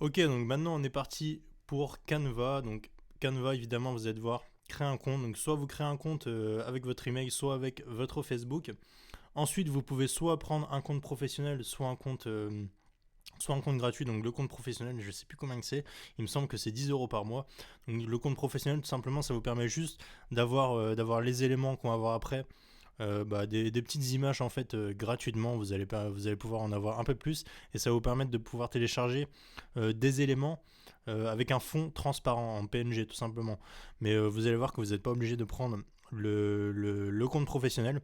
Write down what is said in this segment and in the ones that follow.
Ok, donc maintenant on est parti pour Canva. Donc Canva, évidemment, vous allez devoir créer un compte. Donc soit vous créez un compte avec votre email, soit avec votre Facebook. Ensuite, vous pouvez soit prendre un compte professionnel, soit un compte gratuit. Donc le compte professionnel, je ne sais plus combien que c'est. Il me semble que c'est 10 € par mois. Donc le compte professionnel, tout simplement, ça vous permet juste d'avoir les éléments qu'on va voir après. Des petites images en fait gratuitement, vous allez pouvoir en avoir un peu plus et ça va vous permettre de pouvoir télécharger des éléments avec un fond transparent en PNG tout simplement. Mais vous allez voir que vous n'êtes pas obligé de prendre le compte professionnel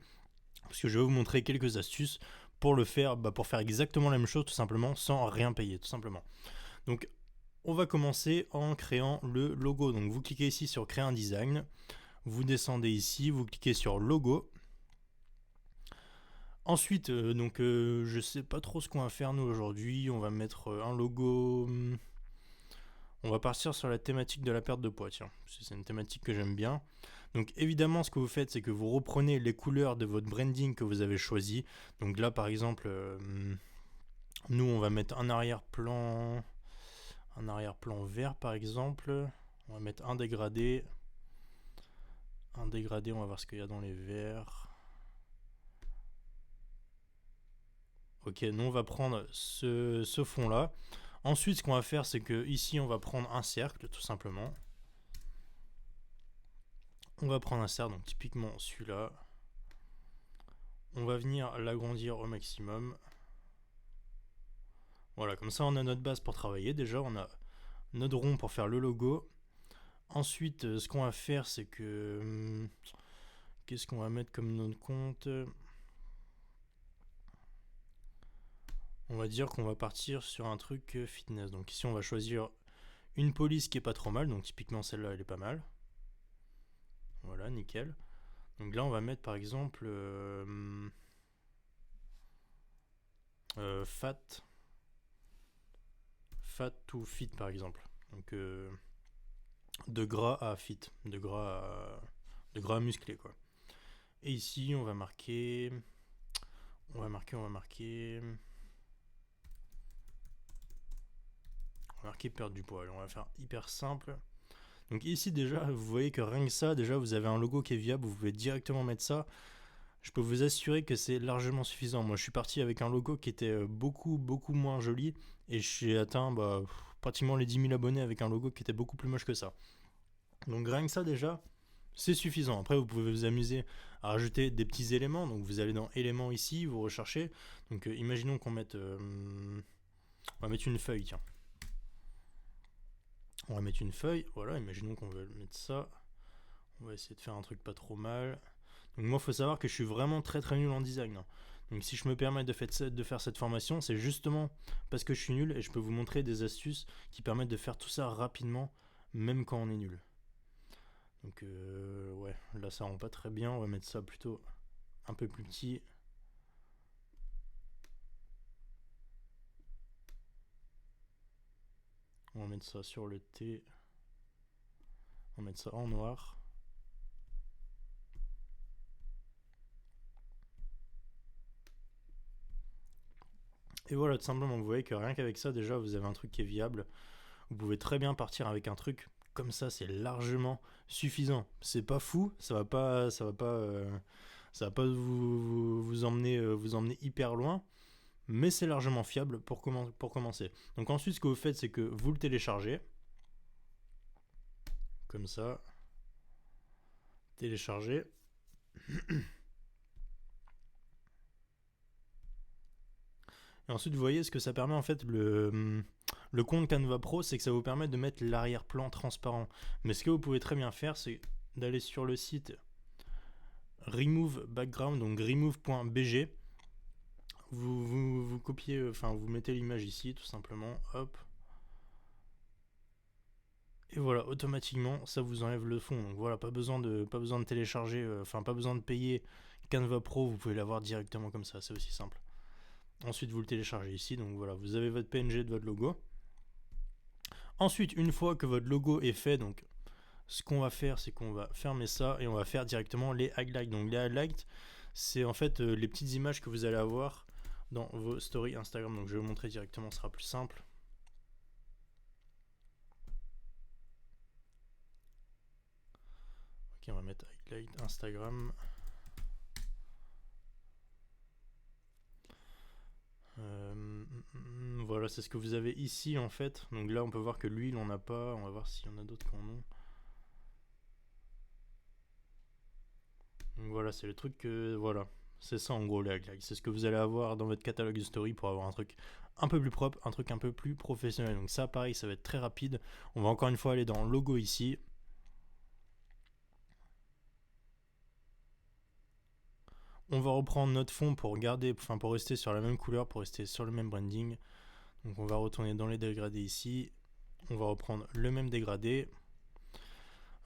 parce que je vais vous montrer quelques astuces pour le faire, pour faire exactement la même chose tout simplement sans rien payer tout simplement. Donc on va commencer en créant le logo. Donc vous cliquez ici sur créer un design, vous descendez ici, vous cliquez sur logo. Ensuite, je sais pas trop ce qu'on va faire nous aujourd'hui. On va mettre un logo. On va partir sur la thématique de la perte de poids, tiens. C'est une thématique que j'aime bien. Donc évidemment, ce que vous faites, c'est que vous reprenez les couleurs de votre branding que vous avez choisi. Donc là, par exemple, nous, on va mettre un arrière-plan vert, par exemple. On va mettre un dégradé. Un dégradé, on va voir ce qu'il y a dans les verts. Ok, nous on va prendre ce fond là. Ensuite, ce qu'on va faire, c'est que ici on va prendre un cercle tout simplement. On va prendre un cercle, donc typiquement celui-là. On va venir l'agrandir au maximum. Voilà, comme ça on a notre base pour travailler. Déjà, on a notre rond pour faire le logo. Ensuite, ce qu'on va faire, c'est que. Qu'est-ce qu'on va mettre comme nom de compte? On va dire qu'on va partir sur un truc fitness. Donc ici, on va choisir une police qui est pas trop mal. Donc typiquement celle-là, elle est pas mal. Voilà, nickel. Donc là, on va mettre par exemple fat to fit par exemple. Donc de gras à fit, de gras à musclé quoi. Et ici, on va marquer perdre du poids. Alors, on va faire hyper simple. Donc ici déjà, vous voyez que rien que ça, déjà vous avez un logo qui est viable, vous pouvez directement mettre ça. Je peux vous assurer que c'est largement suffisant. Moi, je suis parti avec un logo qui était beaucoup moins joli et j'ai atteint pratiquement les 10 000 abonnés avec un logo qui était beaucoup plus moche que ça. Donc rien que ça déjà, c'est suffisant. Après, vous pouvez vous amuser à rajouter des petits éléments. Donc vous allez dans éléments ici, vous recherchez. Donc imaginons qu'on mette, on va mettre une feuille. Tiens, on va mettre une feuille. Voilà, imaginons qu'on veut mettre ça. On va essayer de faire un truc pas trop mal. Donc moi, il faut savoir que je suis vraiment très nul en design. Donc si je me permets de faire cette formation, c'est justement parce que je suis nul et je peux vous montrer des astuces qui permettent de faire tout ça rapidement, même quand on est nul. Donc ouais, là ça rend pas très bien, on va mettre ça plutôt un peu plus petit. On va mettre ça sur le T. On va mettre ça en noir. Et voilà, tout simplement, vous voyez que rien qu'avec ça, déjà, vous avez un truc qui est viable. Vous pouvez très bien partir avec un truc comme ça, c'est largement suffisant. C'est pas fou, ça va pas vous emmener hyper loin, mais c'est largement fiable pour commencer. Donc ensuite, ce que vous faites, c'est que vous le téléchargez, comme ça, téléchargez. Et ensuite, vous voyez ce que ça permet en fait, le compte Canva Pro, c'est que ça vous permet de mettre l'arrière-plan transparent. Mais ce que vous pouvez très bien faire, c'est d'aller sur le site remove background, donc remove.bg. Vous copiez, vous mettez l'image ici, tout simplement, hop. Et voilà, automatiquement, ça vous enlève le fond. Donc voilà, pas besoin de télécharger, pas besoin de payer Canva Pro, vous pouvez l'avoir directement comme ça, c'est aussi simple. Ensuite, vous le téléchargez ici, donc voilà, vous avez votre PNG de votre logo. Ensuite, une fois que votre logo est fait, donc ce qu'on va faire, c'est qu'on va fermer ça et on va faire directement les highlights. Donc les highlights, c'est en fait les petites images que vous allez avoir dans vos stories Instagram. Donc je vais vous montrer directement, ce sera plus simple. Ok, on va mettre highlight Instagram. Voilà, c'est ce que vous avez ici en fait. Donc là, on peut voir que lui, il en a pas. On va voir s'il y en a d'autres qui en ont. Donc voilà, c'est le truc que. Voilà, c'est ça en gros les highlights. C'est ce que vous allez avoir dans votre catalogue de story pour avoir un truc un peu plus propre, un truc un peu plus professionnel. Donc ça, pareil, ça va être très rapide. On va encore une fois aller dans logo ici. On va reprendre notre fond pour pour rester sur la même couleur, pour rester sur le même branding. Donc on va retourner dans les dégradés ici. On va reprendre le même dégradé.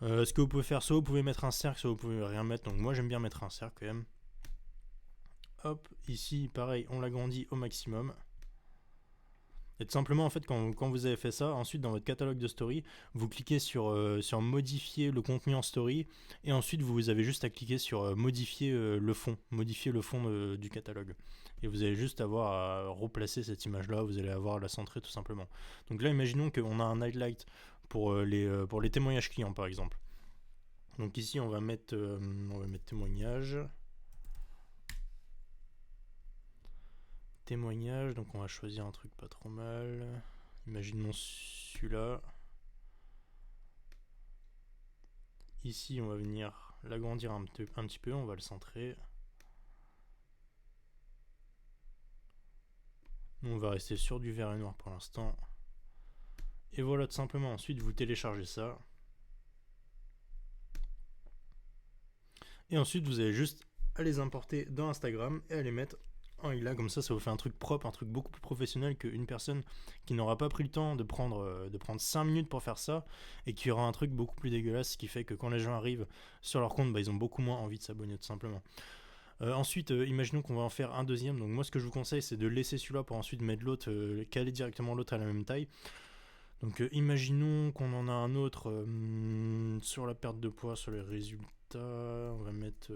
Ce que vous pouvez faire, soit vous pouvez mettre un cercle, soit vous pouvez rien mettre. Donc moi j'aime bien mettre un cercle quand même. Hop, ici pareil, on l'agrandit au maximum. Et tout simplement en fait quand vous avez fait ça, ensuite dans votre catalogue de story, vous cliquez sur modifier le contenu en story, et ensuite vous avez juste à cliquer sur modifier le fond du catalogue. Et vous allez juste avoir à replacer cette image là, vous allez avoir à la centrer tout simplement. Donc là imaginons qu'on a un highlight pour les témoignages clients par exemple. Donc ici on va mettre témoignage. Témoignage, donc on va choisir un truc pas trop mal. Imaginons celui-là. Ici, on va venir l'agrandir un petit peu, on va le centrer. On va rester sur du vert et noir pour l'instant. Et voilà, tout simplement. Ensuite, vous téléchargez ça. Et ensuite, vous allez juste à les importer dans Instagram et à les mettre en highlight. Comme ça vous fait un truc propre, un truc beaucoup plus professionnel qu'une personne qui n'aura pas pris le temps de prendre 5 minutes pour faire ça et qui aura un truc beaucoup plus dégueulasse, ce qui fait que quand les gens arrivent sur leur compte, ils ont beaucoup moins envie de s'abonner tout simplement. Ensuite, imaginons qu'on va en faire un deuxième. Donc moi, ce que je vous conseille, c'est de laisser celui-là pour ensuite mettre l'autre, caler directement l'autre à la même taille. Donc imaginons qu'on en a un autre sur la perte de poids, sur les résultats. On va mettre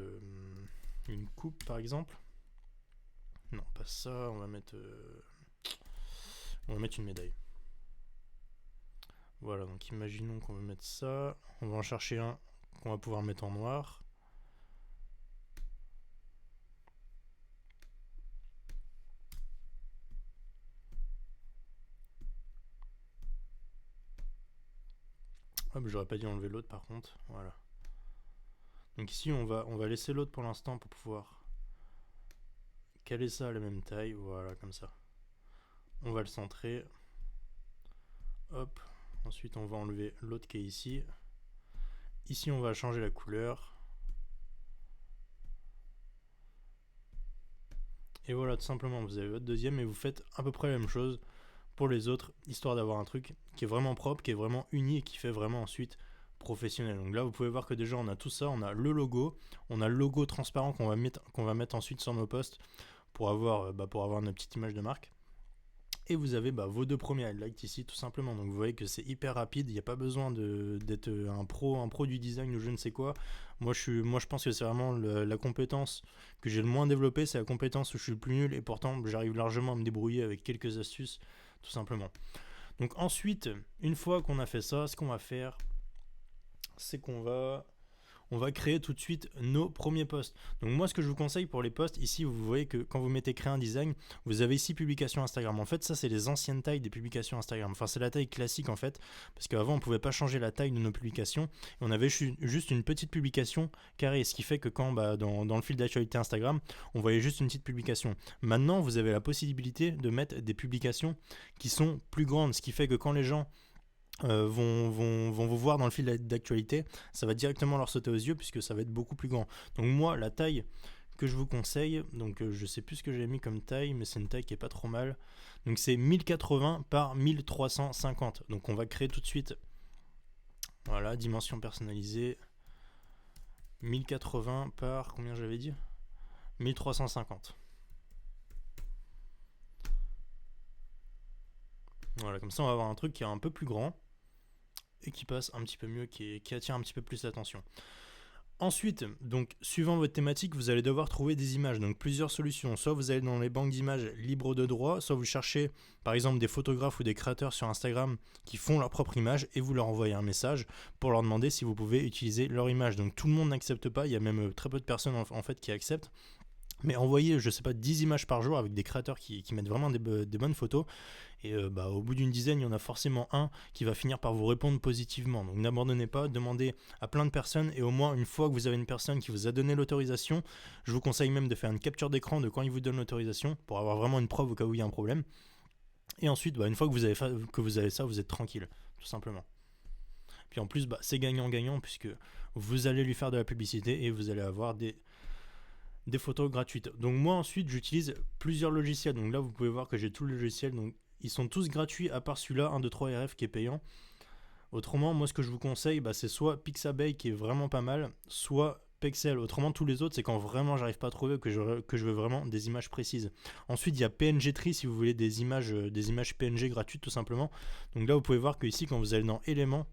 une coupe par exemple. Non, pas ça. On va mettre une médaille. Voilà, donc imaginons qu'on veut mettre ça. On va en chercher un qu'on va pouvoir mettre en noir. Hop, j'aurais pas dû enlever l'autre par contre. Voilà. Donc ici, on va laisser l'autre pour l'instant pour pouvoir caler ça à la même taille. Voilà, comme ça. On va le centrer. Hop. Ensuite, on va enlever l'autre qui est ici. Ici, on va changer la couleur. Et voilà, tout simplement, vous avez votre deuxième et vous faites à peu près la même chose pour les autres, histoire d'avoir un truc qui est vraiment propre, qui est vraiment uni et qui fait vraiment ensuite professionnel. Donc là, vous pouvez voir que déjà, on a tout ça. On a le logo transparent qu'on va mettre ensuite sur nos posts pour avoir notre petite image de marque. Et vous avez vos deux premiers highlights ici tout simplement. Donc vous voyez que c'est hyper rapide, il n'y a pas besoin d'être un pro du design ou je ne sais quoi. Moi je pense que c'est vraiment la compétence que j'ai le moins développée, c'est la compétence où je suis le plus nul et pourtant j'arrive largement à me débrouiller avec quelques astuces tout simplement. Donc ensuite, une fois qu'on a fait ça, ce qu'on va faire, c'est qu'on va créer tout de suite nos premiers posts. Donc moi ce que je vous conseille pour les posts, ici vous voyez que quand vous mettez créer un design, vous avez ici publication Instagram. En fait ça c'est les anciennes tailles des publications Instagram. Enfin c'est la taille classique en fait, parce qu'avant on pouvait pas changer la taille de nos publications, et on avait juste une petite publication carrée, ce qui fait que quand dans le fil d'actualité Instagram, on voyait juste une petite publication. Maintenant vous avez la possibilité de mettre des publications qui sont plus grandes, ce qui fait que quand les gens vont vous voir dans le fil d'actualité, ça va directement leur sauter aux yeux puisque ça va être beaucoup plus grand. Donc moi la taille que je vous conseille, donc je sais plus ce que j'ai mis comme taille, mais c'est une taille qui est pas trop mal, donc c'est 1080 par 1350. Donc on va créer tout de suite, voilà, dimension personnalisée, 1080 par combien j'avais dit, 1350. Voilà, comme ça on va avoir un truc qui est un peu plus grand et qui passe un petit peu mieux, qui attire un petit peu plus l'attention. Ensuite, donc suivant votre thématique, vous allez devoir trouver des images, donc plusieurs solutions. Soit vous allez dans les banques d'images libres de droit, soit vous cherchez par exemple des photographes ou des créateurs sur Instagram qui font leur propre image et vous leur envoyez un message pour leur demander si vous pouvez utiliser leur image. Donc tout le monde n'accepte pas, il y a même très peu de personnes en fait qui acceptent. Mais envoyer, je sais pas, 10 images par jour avec des créateurs qui mettent vraiment des bonnes photos. Et au bout d'une dizaine, il y en a forcément un qui va finir par vous répondre positivement. Donc n'abandonnez pas, demandez à plein de personnes. Et au moins, une fois que vous avez une personne qui vous a donné l'autorisation, je vous conseille même de faire une capture d'écran de quand il vous donne l'autorisation pour avoir vraiment une preuve au cas où il y a un problème. Et ensuite, une fois que vous avez ça, vous êtes tranquille, tout simplement. Puis en plus, c'est gagnant-gagnant puisque vous allez lui faire de la publicité et vous allez avoir des photos gratuites. Donc moi ensuite j'utilise plusieurs logiciels. Donc là vous pouvez voir que j'ai tous les logiciels. Donc ils sont tous gratuits à part celui-là, 123RF qui est payant. Autrement, moi ce que je vous conseille, c'est soit Pixabay qui est vraiment pas mal, soit Pexel. Autrement, tous les autres, c'est quand vraiment j'arrive pas à trouver que je veux vraiment des images précises. Ensuite, il y a PNG Tree si vous voulez des images PNG gratuites tout simplement. Donc là, vous pouvez voir que ici, quand vous allez dans éléments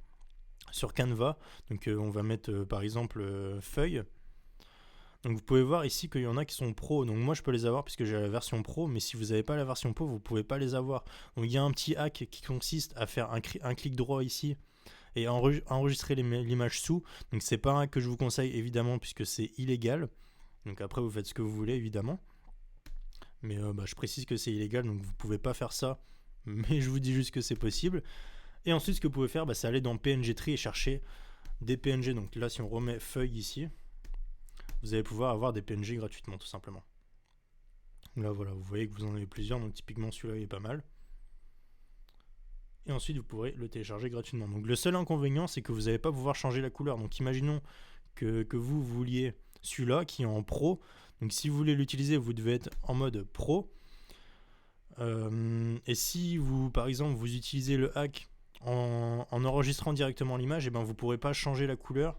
sur Canva, donc on va mettre par exemple feuille. Donc vous pouvez voir ici qu'il y en a qui sont pro, donc moi je peux les avoir puisque j'ai la version pro, mais si vous n'avez pas la version pro, vous ne pouvez pas les avoir. Donc il y a un petit hack qui consiste à faire un clic droit ici et enregistrer l'image sous. Donc c'est pas un hack que je vous conseille évidemment puisque c'est illégal. Donc après vous faites ce que vous voulez évidemment. Mais je précise que c'est illégal, donc vous ne pouvez pas faire ça, mais je vous dis juste que c'est possible. Et ensuite ce que vous pouvez faire, c'est aller dans PNG Tree et chercher des PNG. Donc là si on remet feuille ici, vous allez pouvoir avoir des PNG gratuitement tout simplement. Là voilà, vous voyez que vous en avez plusieurs, donc typiquement celui-là il est pas mal. Et ensuite vous pourrez le télécharger gratuitement. Donc le seul inconvénient c'est que vous n'allez pas pouvoir changer la couleur. Donc imaginons que vous vouliez celui-là qui est en pro. Donc si vous voulez l'utiliser, vous devez être en mode pro. Et si vous par exemple vous utilisez le hack en enregistrant directement l'image, et vous ne pourrez pas changer la couleur.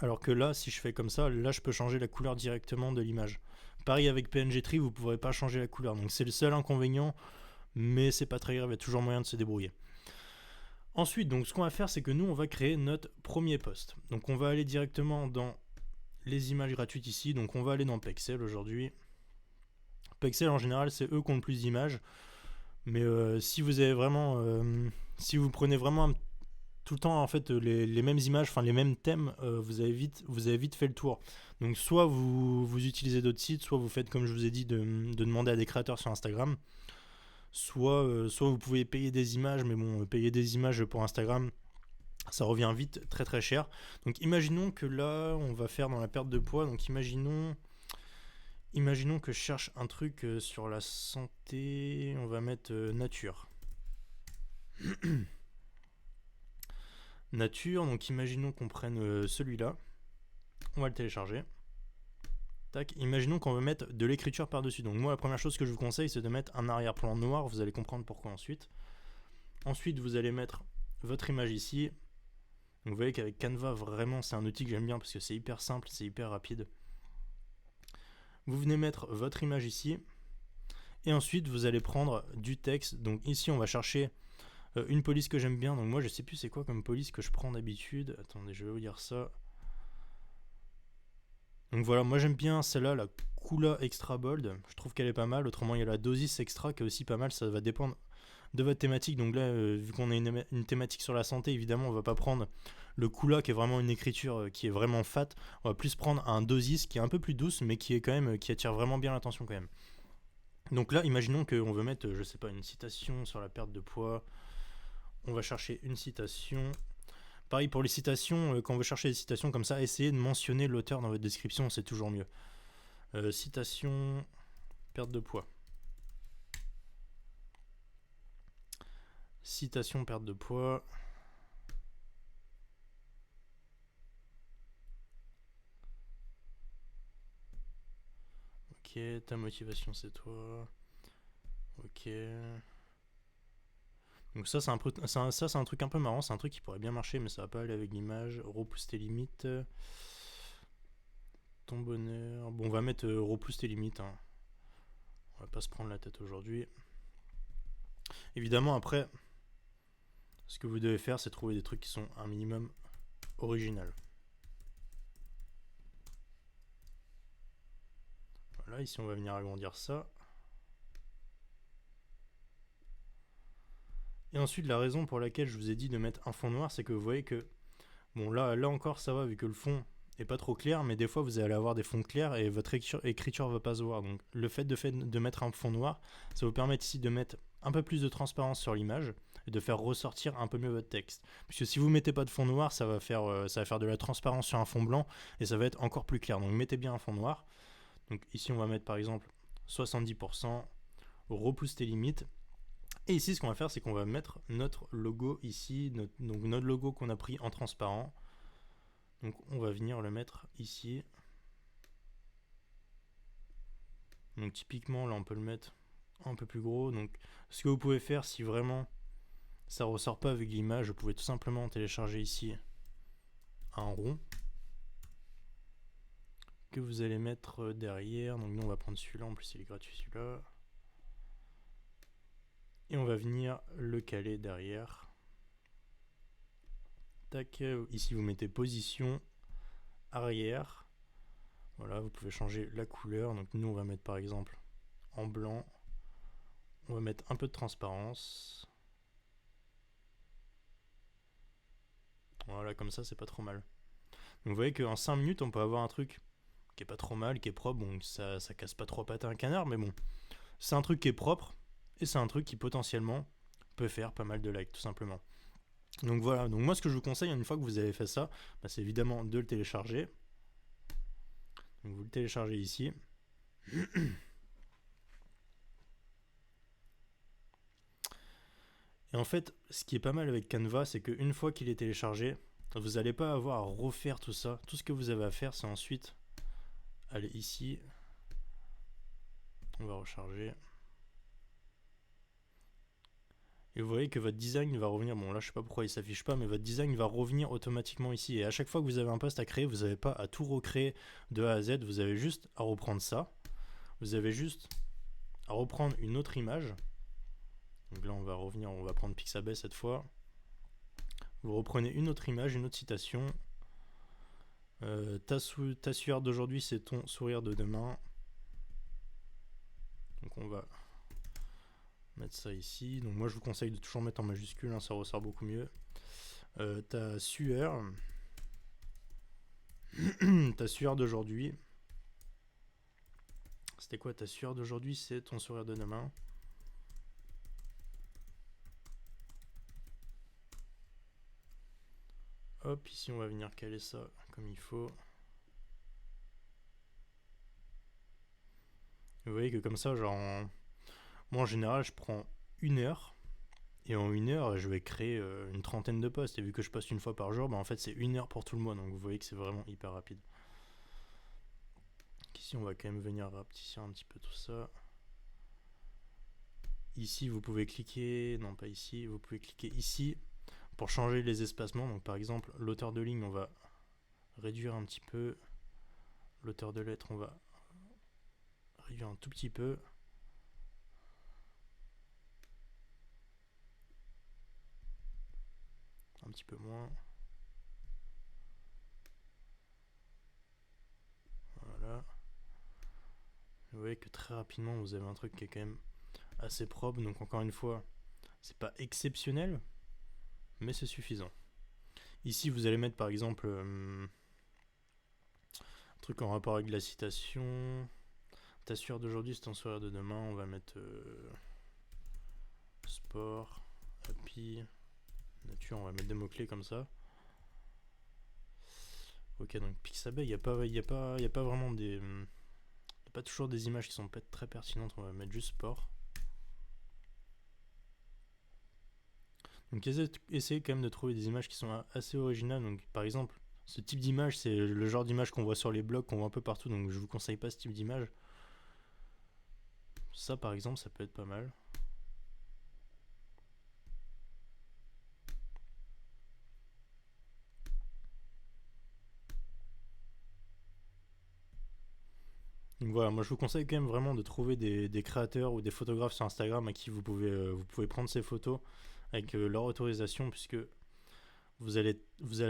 Alors que là, si je fais comme ça, là je peux changer la couleur directement de l'image. Pareil avec PNG Tree, vous ne pourrez pas changer la couleur. Donc c'est le seul inconvénient, mais c'est pas très grave, il y a toujours moyen de se débrouiller. Ensuite, donc ce qu'on va faire, c'est que nous, on va créer notre premier post. Donc on va aller directement dans les images gratuites ici. Donc on va aller dans Pexel aujourd'hui. Pexel en général, c'est eux qui ont le plus d'images. Mais si vous avez vraiment, si vous prenez vraiment tout le temps en fait les mêmes images, enfin les mêmes thèmes, vous avez vite fait le tour. Donc soit vous utilisez d'autres sites, soit vous faites comme je vous ai dit de demander à des créateurs sur Instagram, soit vous pouvez payer des images, mais bon, payer des images pour Instagram, ça revient vite très très cher. Donc imaginons que là on va faire dans la perte de poids, donc imaginons que je cherche un truc sur la santé, on va mettre nature. Nature, donc imaginons qu'on prenne celui-là, on va le télécharger. Tac, imaginons qu'on veut mettre de l'écriture par-dessus. Donc moi la première chose que je vous conseille c'est de mettre un arrière-plan noir, vous allez comprendre pourquoi ensuite. Ensuite vous allez mettre votre image ici. Donc vous voyez qu'avec Canva vraiment c'est un outil que j'aime bien parce que c'est hyper simple, c'est hyper rapide. Vous venez mettre votre image ici. Et ensuite vous allez prendre du texte. Donc ici on va chercher une police que j'aime bien, donc moi je sais plus c'est quoi comme police que je prends d'habitude. Attendez, je vais vous dire ça. Donc voilà, moi j'aime bien celle-là, la Kula Extra Bold. Je trouve qu'elle est pas mal. Autrement, il y a la Dosis Extra qui est aussi pas mal. Ça va dépendre de votre thématique. Donc là, vu qu'on a une thématique sur la santé, évidemment, on va pas prendre le Kula qui est vraiment une écriture qui est vraiment fat. On va plus prendre un Dosis qui est un peu plus douce, mais qui est quand même qui attire vraiment bien l'attention quand même. Donc là, imaginons qu'on veut mettre, je sais pas, une citation sur la perte de poids. On va chercher une citation. Pareil pour les citations, quand vous cherchez des citations comme ça, essayez de mentionner l'auteur dans votre description, c'est toujours mieux. Citation, perte de poids. Citation, perte de poids. Ok, ta motivation c'est toi. Ok. Donc ça c'est un truc un peu marrant, c'est un truc qui pourrait bien marcher mais ça va pas aller avec l'image. Repousse tes limites. Ton bonheur. Bon on va mettre repousse tes limites. Hein. On va pas se prendre la tête aujourd'hui. Évidemment après, ce que vous devez faire c'est trouver des trucs qui sont un minimum original. Voilà, ici on va venir agrandir ça. Et ensuite, la raison pour laquelle je vous ai dit de mettre un fond noir, c'est que vous voyez que, bon là encore ça va vu que le fond est pas trop clair, mais des fois vous allez avoir des fonds clairs et votre écriture va pas se voir. Donc le fait de mettre un fond noir, ça vous permet ici de mettre un peu plus de transparence sur l'image et de faire ressortir un peu mieux votre texte. Puisque si vous mettez pas de fond noir, ça va faire de la transparence sur un fond blanc et ça va être encore plus clair. Donc mettez bien un fond noir. Donc ici on va mettre par exemple 70%, repousse tes limites. Et ici ce qu'on va faire, c'est qu'on va mettre notre logo ici, donc notre logo qu'on a pris en transparent. Donc on va venir le mettre ici. Donc typiquement là on peut le mettre un peu plus gros. Donc ce que vous pouvez faire, si vraiment ça ressort pas avec l'image, vous pouvez tout simplement télécharger ici un rond que vous allez mettre derrière. Donc nous on va prendre celui-là, en plus il est gratuit celui-là. Et on va venir le caler derrière. Tac, ici vous mettez position arrière. Voilà, vous pouvez changer la couleur. Donc nous on va mettre par exemple en blanc. On va mettre un peu de transparence. Voilà, comme ça c'est pas trop mal. Donc vous voyez qu'en 5 minutes on peut avoir un truc qui est pas trop mal, qui est propre. Bon, ça casse pas trois pattes à un canard, mais bon, c'est un truc qui est propre et c'est un truc qui potentiellement peut faire pas mal de likes tout simplement. Donc voilà, donc moi ce que je vous conseille une fois que vous avez fait ça, bah, c'est évidemment de le télécharger. Donc vous le téléchargez ici. Et en fait, ce qui est pas mal avec Canva, c'est qu'une fois qu'il est téléchargé, vous n'allez pas avoir à refaire tout ça. Tout ce que vous avez à faire, c'est ensuite aller ici. On va recharger. Et vous voyez que votre design va revenir. Bon, là, je sais pas pourquoi il s'affiche pas, mais votre design va revenir automatiquement ici. Et à chaque fois que vous avez un post à créer, vous n'avez pas à tout recréer de A à Z. Vous avez juste à reprendre ça. Vous avez juste à reprendre une autre image. Donc là, on va revenir, on va prendre Pixabay cette fois. Vous reprenez une autre image, une autre citation. Ta sueur d'aujourd'hui, c'est ton sourire de demain. Donc on va mettre ça ici. Donc moi, je vous conseille de toujours mettre en majuscule, hein, ça ressort beaucoup mieux. Ta sueur. Ta sueur d'aujourd'hui. C'était quoi ta sueur d'aujourd'hui? C'est ton sourire de demain. Hop, ici on va venir caler ça comme il faut. Vous voyez que comme ça, genre, moi en général, je prends 1 heure. Et en 1 heure, je vais créer une trentaine de posts. Et vu que je poste une fois par jour, bah en fait c'est 1 heure pour tout le mois. Donc vous voyez que c'est vraiment hyper rapide. Ici, on va quand même venir rapetisser un petit peu tout ça. Ici, vous pouvez cliquer, non pas ici, vous pouvez cliquer ici pour changer les espacements. Donc par exemple, l'auteur de ligne, on va réduire un petit peu. L'auteur de lettre, on va réduire un tout petit peu. Un petit peu moins. Voilà. Vous voyez que très rapidement, vous avez un truc qui est quand même assez propre. Donc encore une fois, c'est pas exceptionnel, mais c'est suffisant. Ici, vous allez mettre par exemple un truc en rapport avec la citation. Ta sueur d'aujourd'hui, c'est ton sourire de demain. On va mettre sport, happy, nature. On va mettre des mots-clés comme ça. Ok, donc Pixabay, il n'y a pas vraiment des... Il n'y a pas toujours des images qui sont pas très pertinentes. On va mettre juste sport. Donc essayez quand même de trouver des images qui sont assez originales. Donc par exemple, ce type d'image, c'est le genre d'image qu'on voit sur les blogs, qu'on voit un peu partout. Donc je vous conseille pas ce type d'image. Ça par exemple, ça peut être pas mal. Donc voilà, moi je vous conseille quand même vraiment de trouver des créateurs ou des photographes sur Instagram à qui vous pouvez prendre ces photos avec leur autorisation, puisque vous allez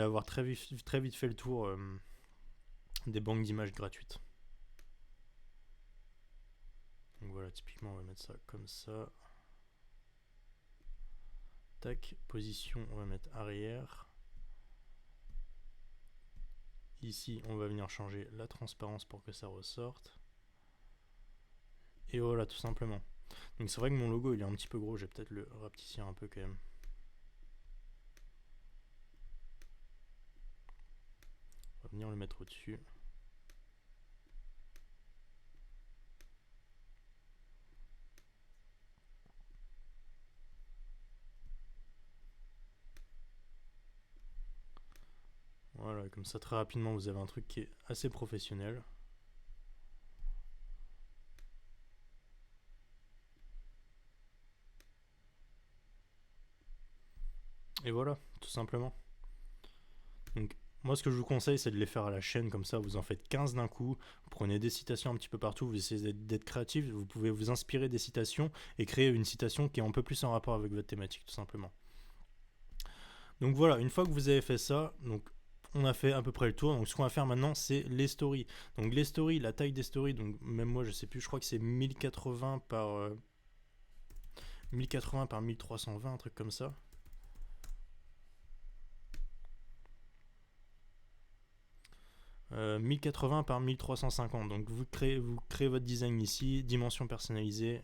avoir très vite fait le tour des banques d'images gratuites. Donc voilà, typiquement on va mettre ça comme ça. Tac, position, on va mettre arrière. Ici, on va venir changer la transparence pour que ça ressorte. Et voilà, tout simplement. Donc c'est vrai que mon logo il est un petit peu gros, je vais peut-être le rapetisser un peu quand même. On va venir le mettre au-dessus. Voilà, comme ça très rapidement vous avez un truc qui est assez professionnel. Et voilà, tout simplement. Donc moi ce que je vous conseille c'est de les faire à la chaîne, comme ça vous en faites 15 d'un coup, vous prenez des citations un petit peu partout, vous essayez d'être créatif, vous pouvez vous inspirer des citations et créer une citation qui est un peu plus en rapport avec votre thématique tout simplement. Donc voilà, une fois que vous avez fait ça, donc on a fait à peu près le tour. Donc ce qu'on va faire maintenant c'est les stories. Donc les stories, la taille des stories, donc même moi je sais plus, je crois que c'est 1080 par 1080 par 1320, un truc comme ça. « 1080 par 1350. Donc vous créez votre design ici, dimension personnalisée,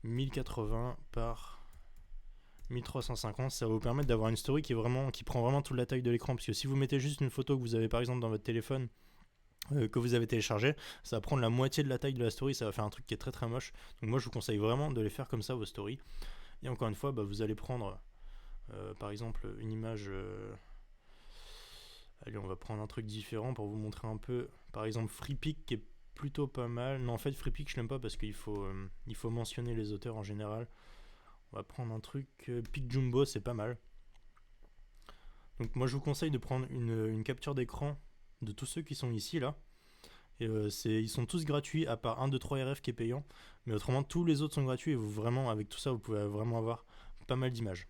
1080 par 1350, ça va vous permettre d'avoir une story qui prend vraiment toute la taille de l'écran. Parce que si vous mettez juste une photo que vous avez par exemple dans votre téléphone, que vous avez téléchargé, ça va prendre la moitié de la taille de la story, ça va faire un truc qui est très très moche. Donc moi je vous conseille vraiment de les faire comme ça, vos stories. Et encore une fois, vous allez prendre par exemple une image... allez, on va prendre un truc différent pour vous montrer un peu. Par exemple FreePic qui est plutôt pas mal. Non, en fait FreePic je l'aime pas parce qu'il faut mentionner les auteurs en général. On va prendre un truc... PicJumbo, c'est pas mal. Donc moi je vous conseille de prendre une capture d'écran de tous ceux qui sont ici là. Et ils sont tous gratuits à part 1, 2, 3 RF qui est payant. Mais autrement tous les autres sont gratuits et avec tout ça vous pouvez vraiment avoir pas mal d'images.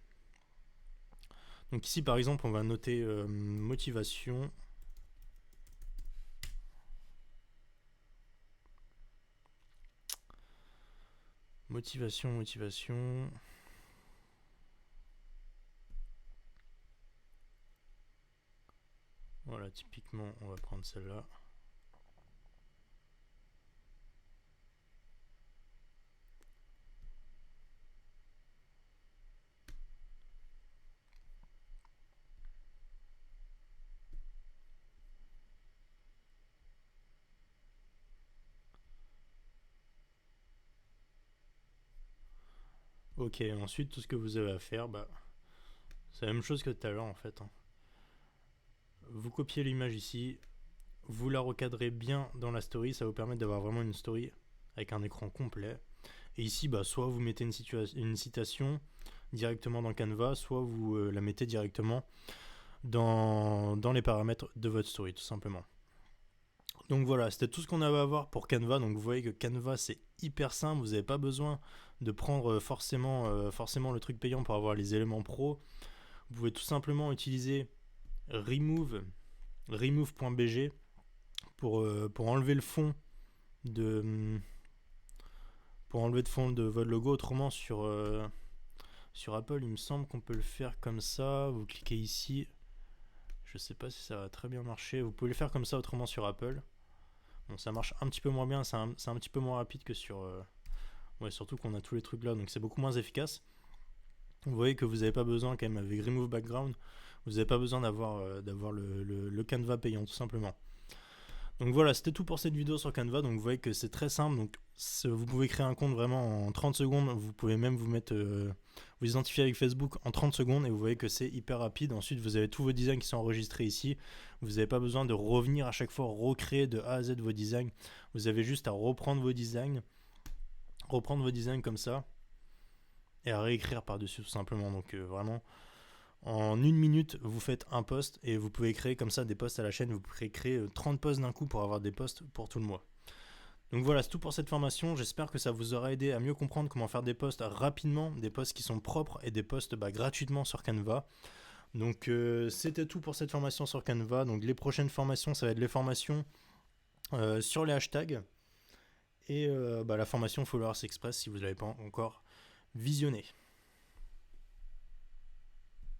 Donc ici par exemple on va noter motivation. Motivation. Voilà, typiquement on va prendre celle-là. Ok, ensuite tout ce que vous avez à faire, c'est la même chose que tout à l'heure en fait. Vous copiez l'image ici, vous la recadrez bien dans la story, ça va vous permettre d'avoir vraiment une story avec un écran complet. Et ici, soit vous mettez une citation directement dans Canva, soit vous la mettez directement dans les paramètres de votre story, tout simplement. Donc voilà, c'était tout ce qu'on avait à voir pour Canva. Donc vous voyez que Canva, c'est hyper simple, vous n'avez pas besoin de prendre forcément le truc payant pour avoir les éléments pro. Vous pouvez tout simplement utiliser remove.bg pour enlever le fond de votre logo. Autrement sur Apple il me semble qu'on peut le faire comme ça. Vous cliquez ici, je sais pas si ça va très bien marcher, vous pouvez le faire comme ça autrement sur Apple. Bon, ça marche un petit peu moins bien, c'est un petit peu moins rapide que sur surtout qu'on a tous les trucs là, donc c'est beaucoup moins efficace. Vous voyez que vous n'avez pas besoin quand même avec Remove Background, vous n'avez pas besoin d'avoir le Canva payant tout simplement. Donc voilà, c'était tout pour cette vidéo sur Canva. Donc vous voyez que c'est très simple. Donc vous pouvez créer un compte vraiment en 30 secondes. Vous pouvez même vous identifier avec Facebook en 30 secondes et vous voyez que c'est hyper rapide. Ensuite, vous avez tous vos designs qui sont enregistrés ici. Vous n'avez pas besoin de revenir à chaque fois recréer de A à Z vos designs. Vous avez juste à reprendre vos designs comme ça et à réécrire par-dessus tout simplement. Donc vraiment... En 1 minute, vous faites un post et vous pouvez créer comme ça des posts à la chaîne. Vous pouvez créer 30 posts d'un coup pour avoir des posts pour tout le mois. Donc voilà, c'est tout pour cette formation. J'espère que ça vous aura aidé à mieux comprendre comment faire des posts rapidement, des posts qui sont propres et des posts gratuitement sur Canva. Donc c'était tout pour cette formation sur Canva. Donc les prochaines formations, ça va être les formations sur les hashtags. et la formation Followers Express si vous ne l'avez pas encore visionné.